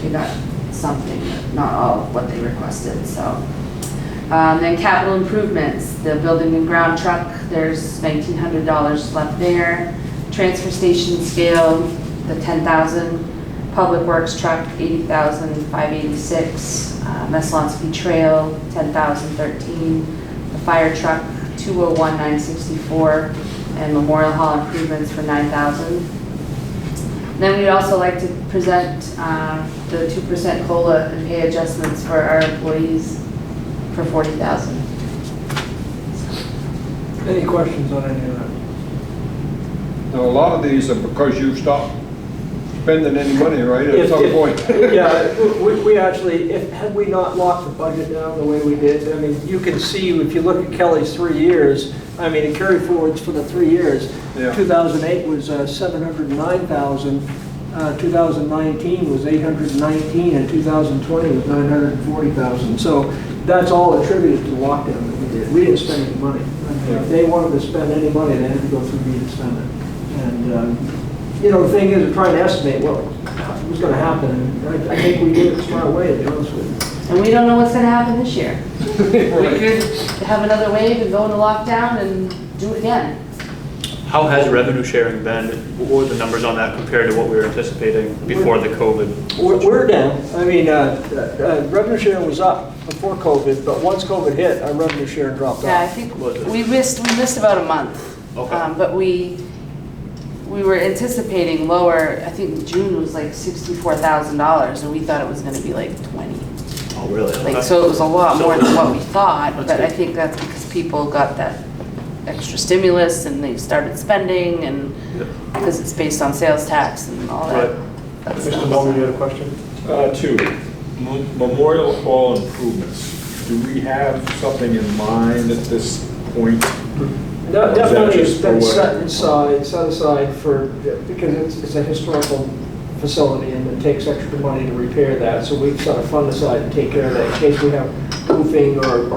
we got something, not all of what they requested, so. Then capital improvements, the building and ground truck, there's $1,900 left there. Transfer station scale, the $10,000. Public works truck, $80,586. Meslonsky Trail, $10,013. The fire truck, $201,964. And Memorial Hall improvements for $9,000. Then we'd also like to present the 2% COLA and pay adjustments for our employees for $40,000. Any questions on any of that? Now, a lot of these are because you stopped spending any money, right, at some point? Yeah, we actually, had we not locked the budget down the way we did, I mean, you can see, if you look at Kelly's 3 years, I mean, it carried forwards for the 3 years. Yeah. 2008 was 709,000, 2019 was 819, and 2020 was 940,000. So that's all attributed to the lockdown that we did. We didn't spend any money. I mean, if they wanted to spend any money, they had to go through me to spend it. And you know, the thing is, we're trying to estimate what was going to happen. And I think we did it the smart way, to be honest with you. And we don't know what's going to happen this year. We could have another wave and go into lockdown and do it again. How has revenue sharing been? What were the numbers on that compared to what we were anticipating before the COVID? We're down. I mean, revenue sharing was up before COVID, but once COVID hit, our revenue sharing dropped Yeah, I off. think we missed about a month. Okay. But we were anticipating lower. I think June was like $64,000, and we thought it was going to be like 20. Oh, really? Like, Okay. so it was a lot more than what we thought, That's but I good. think that's because people got that extra stimulus and they started spending, and because it's based on sales tax and all that. Right. that Mr. stuff. Bowman, you had a question? Two, Memorial Hall improvements. Do we have something in mind at this point? No, definitely, it's just been for what? set aside for, because it's a historical facility and it takes extra money to repair that. So we've set a fund aside to take care of that in case we have roofing or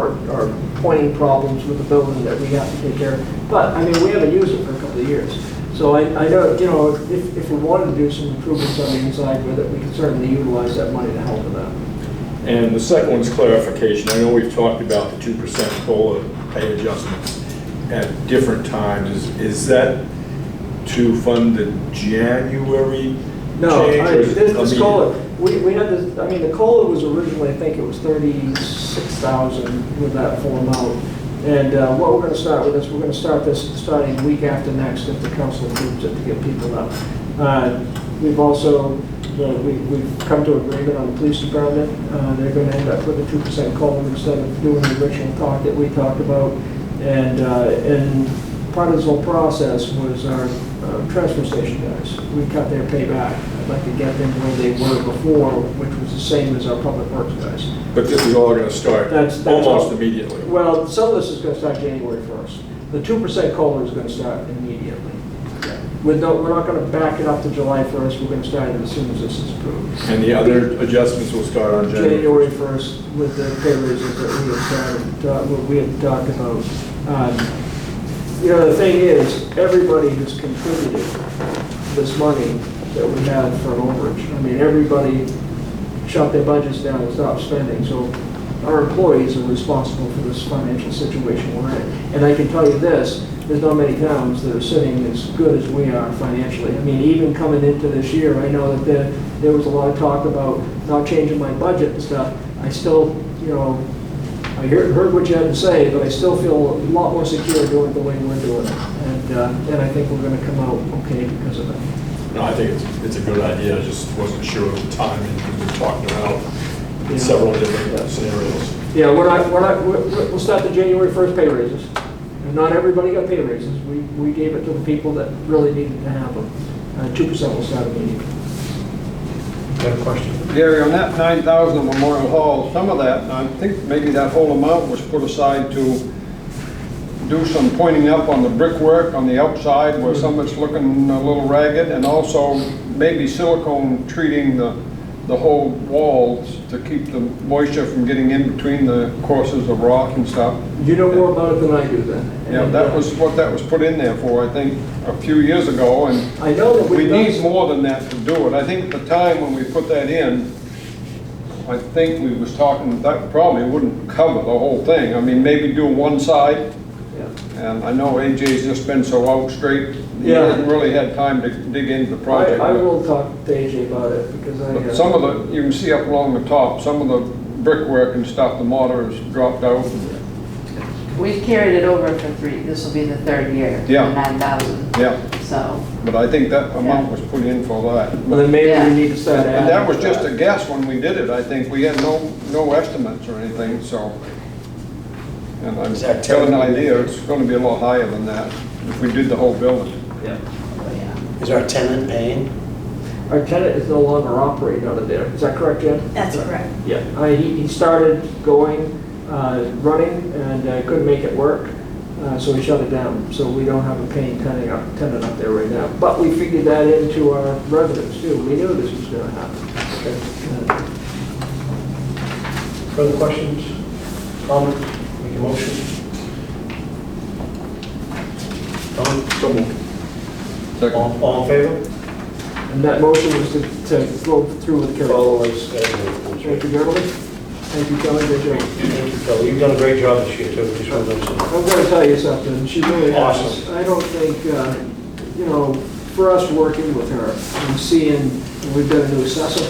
pointing problems with the building that we have to take care of. But, I mean, we haven't used it for a couple of years. So I know, you know, if we wanted to do some improvements on the inside with it, we could certainly utilize that money to help with that. And the second one's clarification. I know we've talked about the 2% COLA pay adjustments at different times. Is that to fund the January No, change? this COLA, we had this, I mean, the COLA was originally, I think it was 36,000 with that full amount. And what we're going to start with is, we're going to start this starting week after next if the council approves it to get people up. We've also, we've come to agreement on the police department. They're going to end up with a 2% COLA instead of doing the original talk that we talked about. And part of this whole process was our transfer station guys. We cut their pay back. I'd like to get them where they were before, which was the same as our public works guys. But this is all going to start That's almost all. immediately. Well, some of this is going to start January 1st. The 2% COLA is going to start immediately. We're not going to back it up to July 1st. We're going to start it as soon as this is approved. And the other adjustments will start on January 1st with the pay raises that we had talked about. You know, the thing is, everybody has contributed this money that we have for an overage. I mean, everybody shut their budgets down and stopped spending. So our employees are responsible for this financial situation we're in. And I can tell you this, there's not many towns that are sitting as good as we are financially. I mean, even coming into this year, I know that there was a lot of talk about not changing my budget and stuff. I still, you know, I heard what you had to say, but I still feel a lot more secure doing it the way we're doing it. And I think we're going to come out okay because of it. No, I think it's a good idea. I just wasn't sure of the timing because we're talking about several different scenarios. Yeah, we'll start the January 1st pay raises. And not everybody got pay raises. We gave it to the people that really needed to have them. 2% will start immediately. Got a question? Gary, on that 9,000 Memorial Hall, some of that, I think maybe that whole amount was put aside to do some pointing up on the brickwork on the outside where some of it's looking a little ragged, and also maybe silicone treating the the whole walls to keep the moisture from getting in between the courses of rock and stuff. You know more about it than I do then. Yeah, And, that was what that was put in there for, I think, a few years ago, and I know that we we've done need more than that to do it. I think at the time when we put that in, I think we was talking, that probably wouldn't cover the whole thing. I mean, maybe do one side, Yeah. and I know AJ's just been so out straight, he Yeah. hasn't really had time to dig into the project. I will talk to AJ about it because But some of the, you can see up along the top, some of the brickwork and stuff, the mortar has dropped out. We've carried it over for this will be the third year, Yeah. 9,000, Yeah, so. but I think that amount was put in for that. Well, then maybe Yeah. we need to start adding. And that was to just a guess when we did it, I think. We had no estimates or anything, so. And I've Is that got an 10? idea, it's gonna be a lot higher than that if we did the whole building. Yeah. Is our tenant paying? Our tenant is no longer operating out of there. Is that correct, Jen? That's correct. Yeah. He started going, running, and couldn't make it work, so we shut it down. So we don't have a paying tenant up there right now. But we figured that into our revenues too. We knew this was gonna happen. Further questions, comments, make a motion? Tom? So moved. Second. All in favor? And that motion was to go through with Kelly. Follow us. Thank you, gentlemen. Thank you, Kelly. Good job. Thank you, Kelly. You've done a great job this year, too. Just want to mention. I'm gonna tell you something, she really has. Awesome. I don't think, you know, for us working with her and seeing, we've got a new assessor,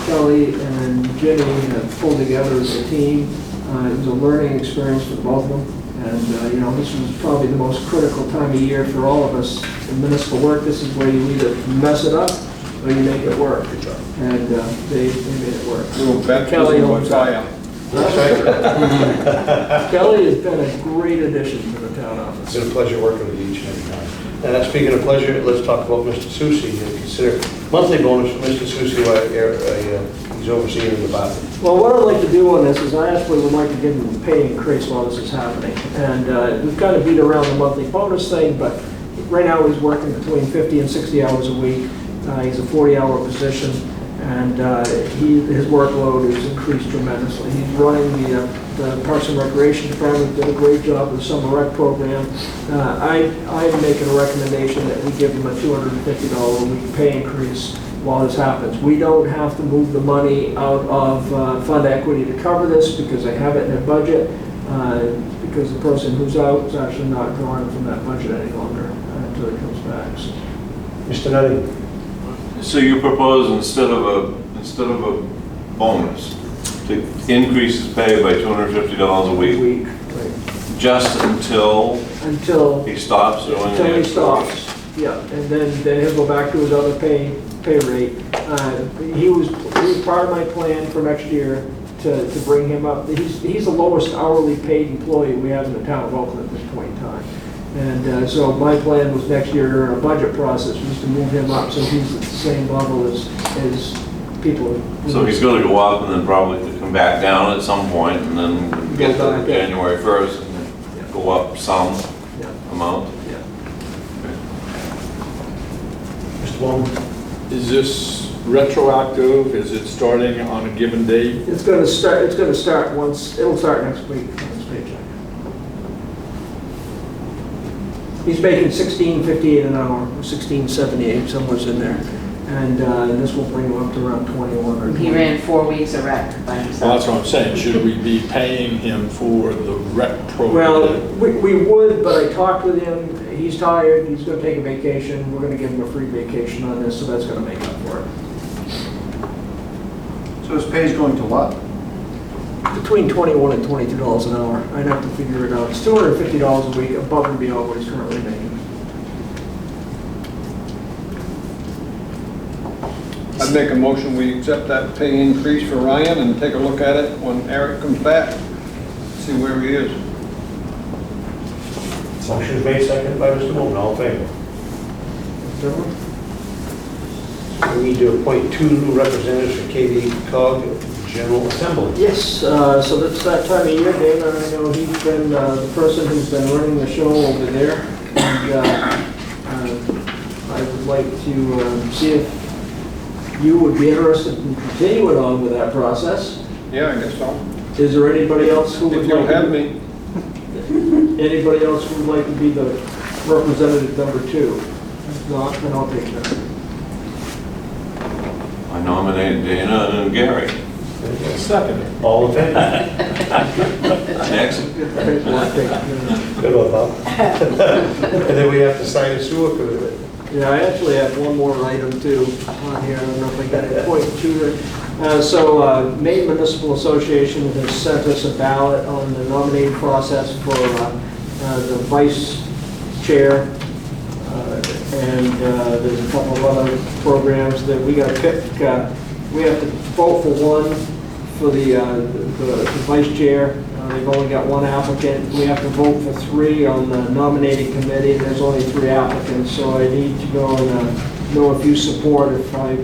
Kelly and Jenny have pulled together as a team. It was a learning experience for both of them. And, you know, this was probably the most critical time of year for all of us in municipal work. This is where you either mess it up or you make it work. And they made it work. Little Kelly baptism by owns that. fire. That's right. Kelly has been a great addition to the town It's office. been a pleasure working with you each and every time. And speaking of pleasure, let's talk about Mr. Susi. Consider monthly bonus for Mr. Susi while he's overseeing the department. Well, what I'd like to do on this is I actually would like to give him a pay increase while this is happening. And we've kind of beat around the monthly bonus thing, but right now he's working between 50 and 60 hours a week. He's a 40-hour position, and his workload has increased tremendously. He's running the Parks and Recreation Department, did a great job with the summer rec program. I'm making a recommendation that we give him a $250 a week pay increase while this happens. We don't have to move the money out of fund equity to cover this because they have it in their budget, because the person who's out is actually not drawing from that budget any longer until it comes back. So, Mr. Nutting? So you propose instead of a bonus, to increase his pay by $250 a week, right. just until Until he stops doing Until he it? stops, yeah, and then he'll go back to his other pay rate. He was part of my plan for next year to bring him up. He's the lowest hourly paid employee we have in the town of Oakland at this point in time. And so my plan was next year during our budget process was to move him up so he's at the same level as people. So he's gonna go up and then probably come back down at some point and then get Go back to up. January 1st and then go up some Yeah, amount? yeah. Mr. Bowman? Is this retroactive? Is it starting on a given date? It's gonna start once, it'll start next week, next paycheck. He's making $16.58 an hour, $16.78, somewhere's in there. And this will bring him up to around 21 or 20. He ran 4 weeks of rec by Well, himself. that's what I'm saying. Should we be paying him for the rec Well, program? we would, but I talked with him, he's tired, he's gonna take a vacation, we're gonna give him a free vacation on this, so that's gonna make up for it. So his pay is going to what? Between $21 and $22 an hour, I'd have to figure it out. It's $250 a week above and beyond what he's currently making. I'd make a motion, we accept that pay increase for Ryan and take a look at it when Eric comes back, see where he is. Motion is made, seconded by Mr. Bowman. All in favor? Gentlemen? We need to appoint 2 new representatives for KV COG General Assembly. Yes, so that's that time of year, Dana, I know he's been the person who's been running the show over there. And I would like to see if you would be interested in continuing on with that process. Yeah, I guess so. Is there anybody else who If would you'll like have to, me. anybody else who would like to be the representative number 2? If not, then I'll take that. I nominate Dana and Gary. Second. All in favor? Next. Get the paperwork taken care of. Good one, Bob. And then we have to sign a sewer commitment. Yeah, I actually have one more item too on here. I don't know if I got to point to it. Maine Municipal Association has sent us a ballot on the nominating process for the vice chair. And there's a couple of other programs that we got to pick. We have to vote for one for the vice chair. They've only got one applicant. We have to vote for 3 on the nominating committee, and there's only 3 applicants. So I need to go and know if you support if I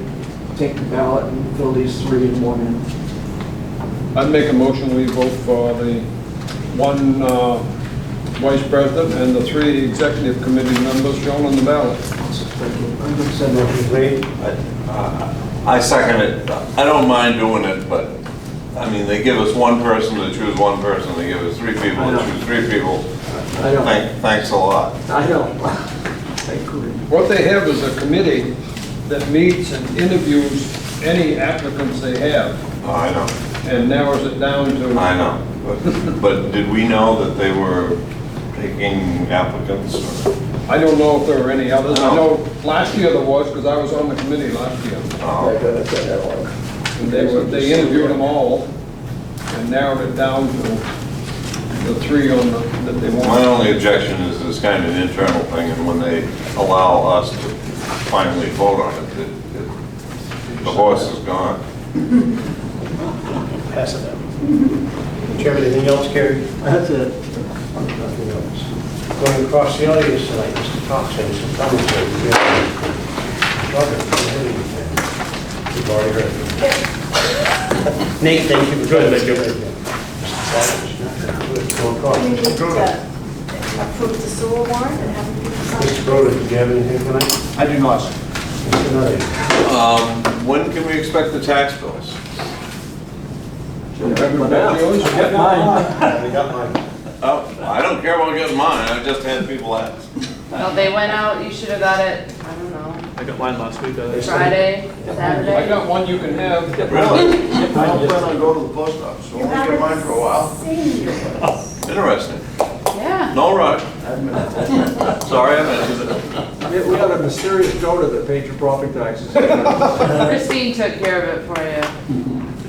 take the ballot and fill these 3 in one in. I'd make a motion, we vote for the 1 vice president and the 3 executive committee members shown on the ballot. I'm going to send that. Motion's made. I second it. I don't mind doing it, but, I mean, they give us 1 person to choose 1 person, they give us 3 people I to know. choose 3 people. I know. Thanks a lot. I know. I agree. What they have is a committee that meets and interviews any applicants they have Oh, I know, and narrows it down to. I know. But did we know that they were taking applicants? Or- I don't know if there were any others. I No. know last year there was, because I was on the committee last year. Oh, And they interviewed them all and narrowed it down to the 3 on that they my wanted. only objection is it's kind of an internal thing, and when they allow us to finally vote on it, the horse is gone. Pass it out. Chairman, anything else, Gary? That's it. Nothing else. Going across the audience tonight, Mr. Cox has some commentary. Robert, go ahead. We've already heard. Nate, thank you for joining us. Thank you. Go across. We need to approve the sewer warrant and have people sign. Mr. Broder, do you have anything tonight? I do not. Mr. Knight? When can we expect the tax bills? Everybody got yours? Get mine. I got mine. Oh, I don't care about getting mine, I just had people ask. Well, they went out, you should have got it, I don't know, I got mine last week. Friday, I Saturday. got one you can have. Really? I don't plan on going to the post office, so You I'll get mine for a while. haven't seen yours. Interesting. Yeah. No rush. Sorry I mentioned it. We had a mysterious donor that paid your property taxes. Christine took care of it for you.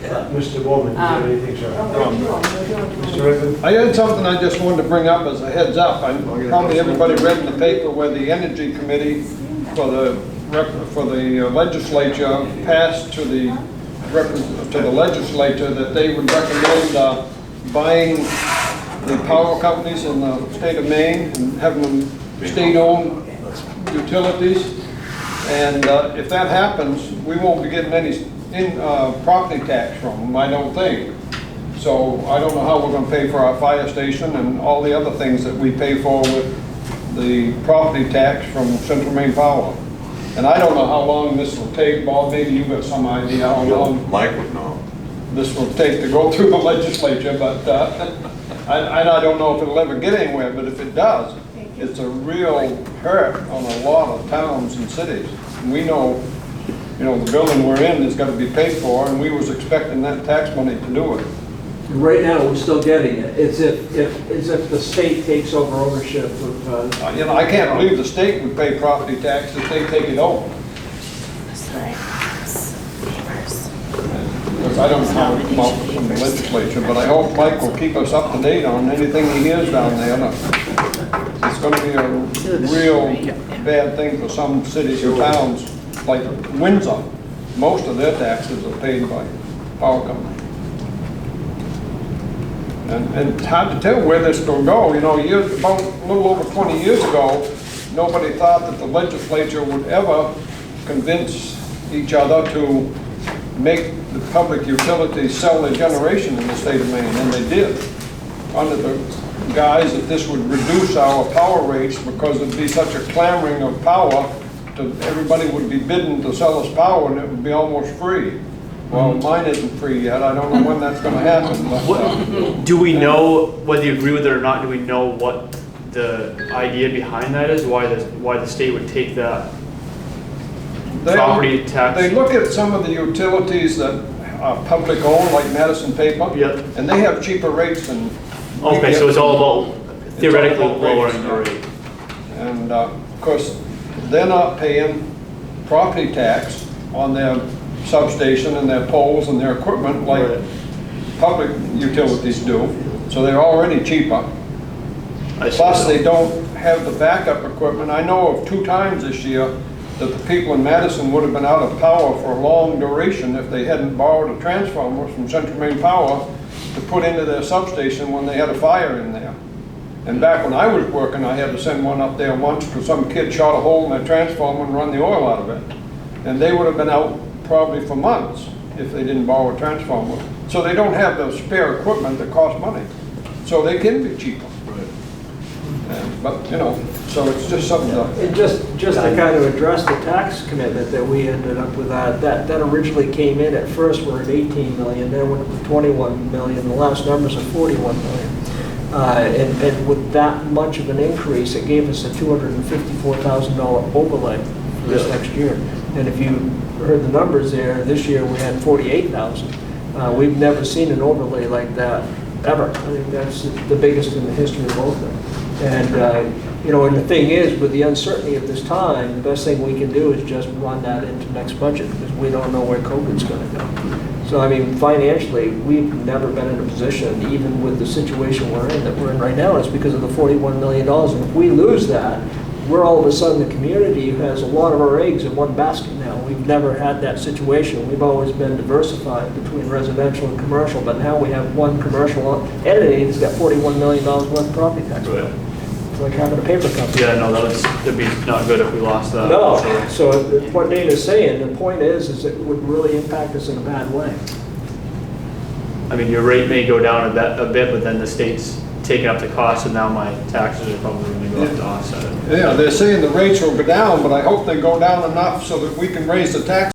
Mr. Bowman, do you have anything, sir? Mr. Rickman? I had something I just wanted to bring up as a heads up. Probably everybody read in the paper where the Energy Committee for the legislature passed to the legislature that they would recommend buying the power companies in the state of Maine and having them state-owned utilities. And if that happens, we won't be getting any property tax from them, I don't think. So I don't know how we're gonna pay for our fire station and all the other things that we pay for with the property tax from Central Maine Power. And I don't know how long this will take, Bob, maybe you've got some idea how long Mike would know. this will take to go through the legislature, but I don't know if it'll ever get anywhere, but if it does, it's a real hurt on a lot of towns and cities. And we know, the building we're in is gonna be paid for, and we was expecting that tax money to do it. Right now, we're still getting it. It's if the state takes over ownership of, I can't believe the state would pay property tax if they take it over. Because I don't know how it come out from the legislature, but I hope Mike will keep us up to date on anything he hears down there. It's gonna be a real bad thing for some cities and towns, like Windsor. Most of their taxes are paid by power company. And it's hard to tell where this will go. About a little over 20 years ago, nobody thought that the legislature would ever convince each other to make the public utilities sell their generation in the state of Maine, and they did, under the guise that this would reduce our power rates because it'd be such a clamoring of power everybody would be bidding to sell us power and it would be almost free. Well, mine isn't free yet, I don't know when that's gonna happen, but, What, do we know, whether you agree with it or not, do we know what the idea behind that is? Why the state would take that property tax? They look at some of the utilities that are public owned, like Madison Paper. Yep. And they have cheaper rates than. we Okay, get. so it's all about theoretically It's all about lowering the rates, rate. And, of course, they're not paying property tax on their substation and their poles and their equipment like Right. public utilities do. So they're already cheaper. I see. Plus, they don't have the backup equipment. I know of 2 times this year that the people in Madison would have been out of power for a long duration if they hadn't borrowed a transformer from Central Maine Power to put into their substation when they had a fire in there. And back when I was working, I had to send one up there once because some kid shot a hole in their transformer and run the oil out of it. And they would have been out probably for months if they didn't borrow a transformer. So they don't have the spare equipment that costs money. So they can be cheaper. But, you know, so it's just something to. And just to kind of address the tax commitment that we ended up with, that originally came in, at first we're at 18 million, then went to 21 million, the last numbers are 41 million. And with that much of an increase, it gave us a $254,000 overlay for this next year. And if you heard the numbers there, this year we had 48,000. We've never seen an overlay like that, ever. I think that's the biggest in the history of Oakland. And, you know, and the thing is, with the uncertainty of this time, the best thing we can do is just run that into next budget, because we don't know where COVID's gonna go. So, I mean, financially, we've never been in a position, even with the situation we're in right now, it's because of the $41 million. And if we lose that, we're all of a sudden a community who has a lot of our eggs in one basket now. We've never had that situation. We've always been diversified between residential and commercial, but now we have one commercial entity that's got $41 million worth of property tax. Right. It's like having a paper company. Yeah, no, that'd be not good if we lost that. No, Sure. so what Dana's saying, the point is it would really impact us in a bad way. I mean, your rate may go down a bit, but then the state's taking up the cost, and now my taxes are probably gonna go up to offset it. Yeah, they're saying the rates will go down, but I hope they go down enough so that we can raise the tax